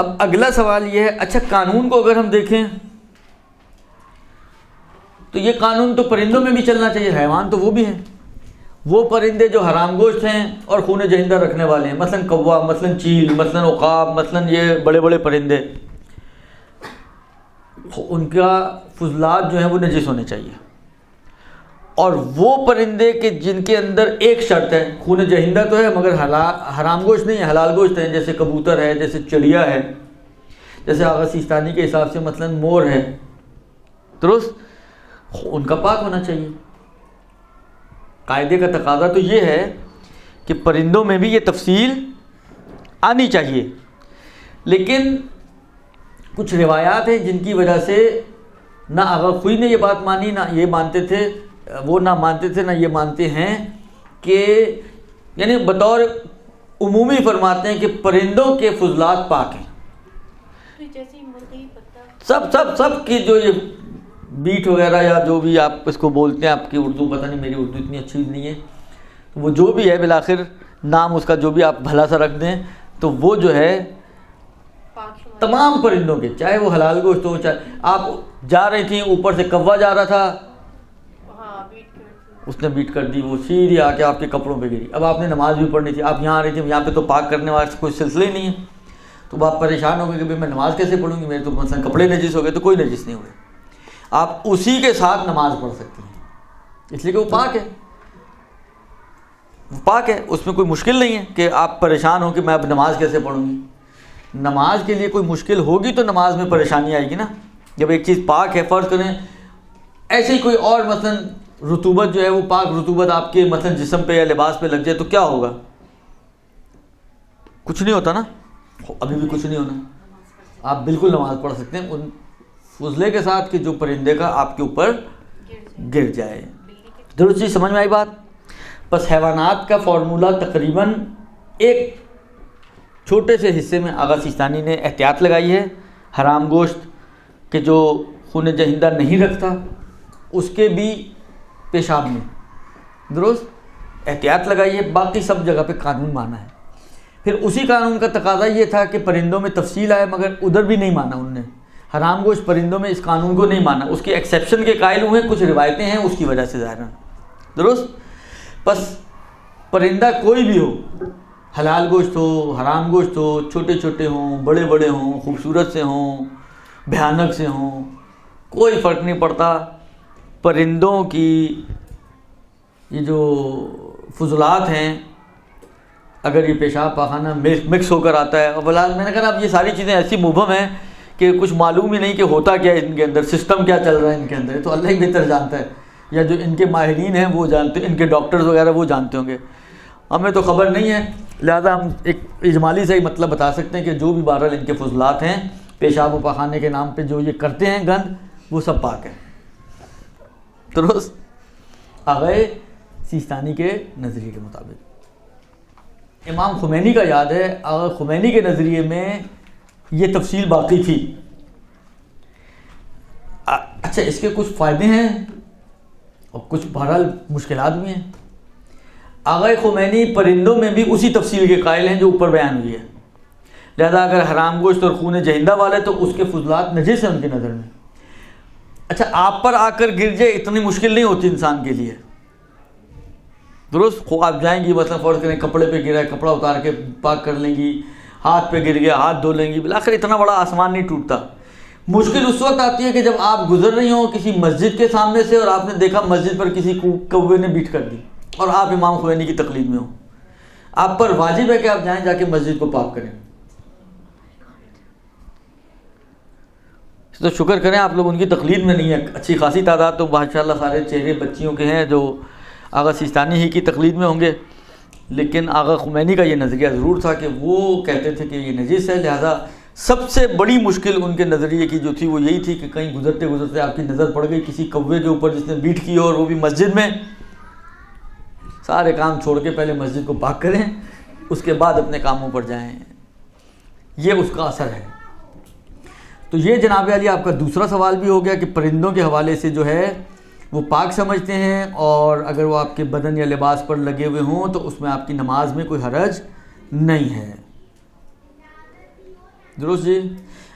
اب اگلا سوال یہ ہے، اچھا قانون کو اگر ہم دیکھیں تو یہ قانون تو پرندوں میں بھی چلنا چاہیے، حیوان تو وہ بھی ہیں، وہ پرندے جو حرام گوشت ہیں اور خون جہندہ رکھنے والے ہیں، مثلا کوا، مثلا چیل، مثلا عقاب، مثلا یہ بڑے بڑے پرندے، ان کا فضلات جو ہیں وہ نجس ہونے چاہیے۔ اور وہ پرندے کہ جن کے اندر ایک شرط ہے، خون جہندہ تو ہے مگر حرام گوشت نہیں ہے، حلال گوشت ہے، جیسے کبوتر ہے، جیسے چڑیا ہے، جیسے آغا سیستانی کے حساب سے مثلا مور ہے، درست، ان کا پاک ہونا چاہیے۔ قاعدے کا تقاضا تو یہ ہے کہ پرندوں میں بھی یہ تفصیل آنی چاہیے، لیکن کچھ روایات ہیں جن کی وجہ سے نہ آغا خوئی نے یہ بات مانی، نہ یہ مانتے تھے، وہ نہ مانتے تھے، نہ یہ مانتے ہیں کہ یعنی بطور عمومی فرماتے ہیں کہ پرندوں کے فضلات پاک ہیں، سب کی جو یہ بیٹ وغیرہ یا جو بھی آپ اس کو بولتے ہیں، آپ کی اردو پتہ نہیں، میری اردو اتنی اچھی نہیں ہے، وہ جو بھی ہے بالآخر نام اس کا جو بھی آپ بھلا سا رکھ دیں، تو وہ جو ہے تمام پرندوں کے، چاہے وہ حلال گوشت ہو، چاہے آپ جا رہی تھیں اوپر سے کوا جا رہا تھا، اس نے بیٹ کر دی، وہ سیدھی آ کے آپ کے کپڑوں پہ گری، اب آپ نے نماز بھی پڑھنی تھی، آپ یہاں آ رہی تھی، یہاں پہ تو پاک کرنے والا کوئی سلسلہ ہی نہیں ہے، تو آپ پریشان ہو گئے کہ میں نماز کیسے پڑھوں گی، میرے تو مثلا کپڑے نجس ہو گئے، تو کوئی نجس نہیں ہوئے، آپ اسی کے ساتھ نماز پڑھ سکتی ہیں، اس لیے کہ وہ پاک ہے، وہ پاک ہے، اس میں کوئی مشکل نہیں ہے کہ آپ پریشان ہو کہ میں اب نماز کیسے پڑھوں گی۔ نماز کے لیے کوئی مشکل ہوگی تو نماز میں پریشانی آئے گی نا، جب ایک چیز پاک ہے، فرض کریں ایسے ہی کوئی اور مثلا رطوبت جو ہے وہ پاک رطوبت آپ کے مثلا جسم پہ یا لباس پہ لگ جائے تو کیا ہوگا؟ کچھ نہیں ہوتا نا، ابھی بھی کچھ نہیں ہونا، آپ بالکل نماز پڑھ سکتے ہیں ان فضلے کے ساتھ کہ جو پرندے کا آپ کے اوپر گر جائے۔ درست چیز سمجھ میں آئی بات؟ بس حیوانات کا فارمولہ تقریباً ایک چھوٹے سے حصے میں آغا سیستانی نے احتیاط لگائی ہے، حرام گوشت کہ جو خون جہندہ نہیں رکھتا اس کے بھی پیشاب میں، درست احتیاط لگائی ہے، باقی سب جگہ پہ قانون مانا ہے۔ پھر اسی قانون کا تقاضا یہ تھا کہ پرندوں میں تفصیل آئے، مگر ادھر بھی نہیں مانا انہوں نے، حرام گوشت پرندوں میں اس قانون کو نہیں مانا، اس کے ایکسیپشن کے قائل ہوئے، کچھ روایتیں ہیں اس کی وجہ سے ظاہر، درست۔ بس پرندہ کوئی بھی ہو، حلال گوشت ہو، حرام گوشت ہو، چھوٹے چھوٹے ہوں، بڑے بڑے ہوں، خوبصورت سے ہوں، بھیانک سے ہوں، کوئی فرق نہیں پڑتا، پرندوں کی یہ جو فضلات ہیں، اگر یہ پیشاب پاخانہ مکس ہو کر آتا ہے، اور بلال میں نے کہا اب یہ ساری چیزیں ایسی مبہم ہیں کہ کچھ معلوم ہی نہیں کہ ہوتا کیا ہے ان کے اندر، سسٹم کیا چل رہا ہے ان کے اندر، تو اللہ ہی بہتر جانتا ہے، یا جو ان کے ماہرین ہیں وہ جانتے ہیں، ان کے ڈاکٹرز وغیرہ وہ جانتے ہوں گے، ہمیں تو خبر نہیں ہے، لہذا ہم ایک اجمالی سے ہی مطلب بتا سکتے ہیں کہ جو بھی بہرحال ان کے فضلات ہیں، پیشاب و پاخانے کے نام پہ جو یہ کرتے ہیں گند، وہ سب پاک ہے، درست۔ آغا سیستانی کے نظریے کے مطابق امام خمینی کا یاد ہے، آغا خمینی کے نظریے میں یہ تفصیل باقی تھی۔ اچھا، اس کے کچھ فائدے ہیں اور کچھ بہرحال مشکلات بھی ہیں۔ آغا خمینی پرندوں میں بھی اسی تفصیل کے قائل ہیں جو اوپر بیان ہوئی ہے، لہذا اگر حرام گوشت اور خون جہندہ والے تو اس کے فضلات نجس ہیں ان کی نظر میں۔ اچھا، آپ پر آ کر گر جائے اتنی مشکل نہیں ہوتی انسان کے لیے، درست، خو آپ جائیں گی مثلا فرض کریں کپڑے پہ گرا ہے، کپڑا اتار کے پاک کر لیں گی، ہاتھ پہ گر گیا ہاتھ دھو لیں گی، بالآخر اتنا بڑا آسمان نہیں ٹوٹتا۔ مشکل اس وقت آتی ہے کہ جب آپ گزر رہی ہوں کسی مسجد کے سامنے سے اور آپ نے دیکھا مسجد پر کسی کوے نے بیٹ کر دی اور آپ امام خمینی کی تقلید میں ہوں، آپ پر واجب ہے کہ آپ جائیں، جا کے مسجد کو پاک کریں۔ تو شکر کریں آپ لوگ ان کی تقلید میں نہیں ہے، اچھی خاصی تعداد تو ماشاءاللہ سارے چہرے بچیوں کے ہیں جو آغا سیستانی ہی کی تقلید میں ہوں گے، لیکن آغا خمینی کا یہ نظریہ ضرور تھا کہ وہ کہتے تھے کہ یہ نجس ہے، لہذا سب سے بڑی مشکل ان کے نظریے کی جو تھی وہ یہی تھی کہ کہیں گزرتے گزرتے آپ کی نظر پڑ گئی کسی کوے کے اوپر جس نے بیٹ کی ہو اور وہ بھی مسجد میں، سارے کام چھوڑ کے پہلے مسجد کو پاک کریں، اس کے بعد اپنے کاموں پر جائیں، یہ اس کا اثر ہے۔ تو یہ جناب علی آپ کا دوسرا سوال بھی ہو گیا کہ پرندوں کے حوالے سے جو ہے وہ پاک سمجھتے ہیں، اور اگر وہ آپ کے بدن یا لباس پر لگے ہوئے ہوں تو اس میں آپ کی نماز میں کوئی حرج نہیں ہے۔ درست جی.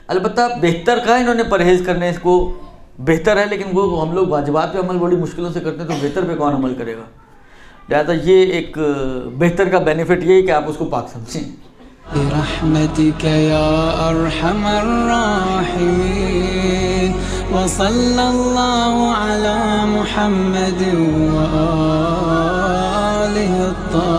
البتہ بہتر کہا انہوں نے پرہیز کرنے کو بہتر ہے، لیکن وہ ہم لوگ واجبات پہ عمل بڑی مشکلوں سے کرتے ہیں، تو بہتر پہ کون عمل کرے گا؟ لہٰذا یہ ایک بہتر کا بینیفٹ یہ ہے کہ آپ اس کو پاک سمجھیں. برحمتك يا أرحم الراحمين وصلى الله على محمد وآله الطاهرين.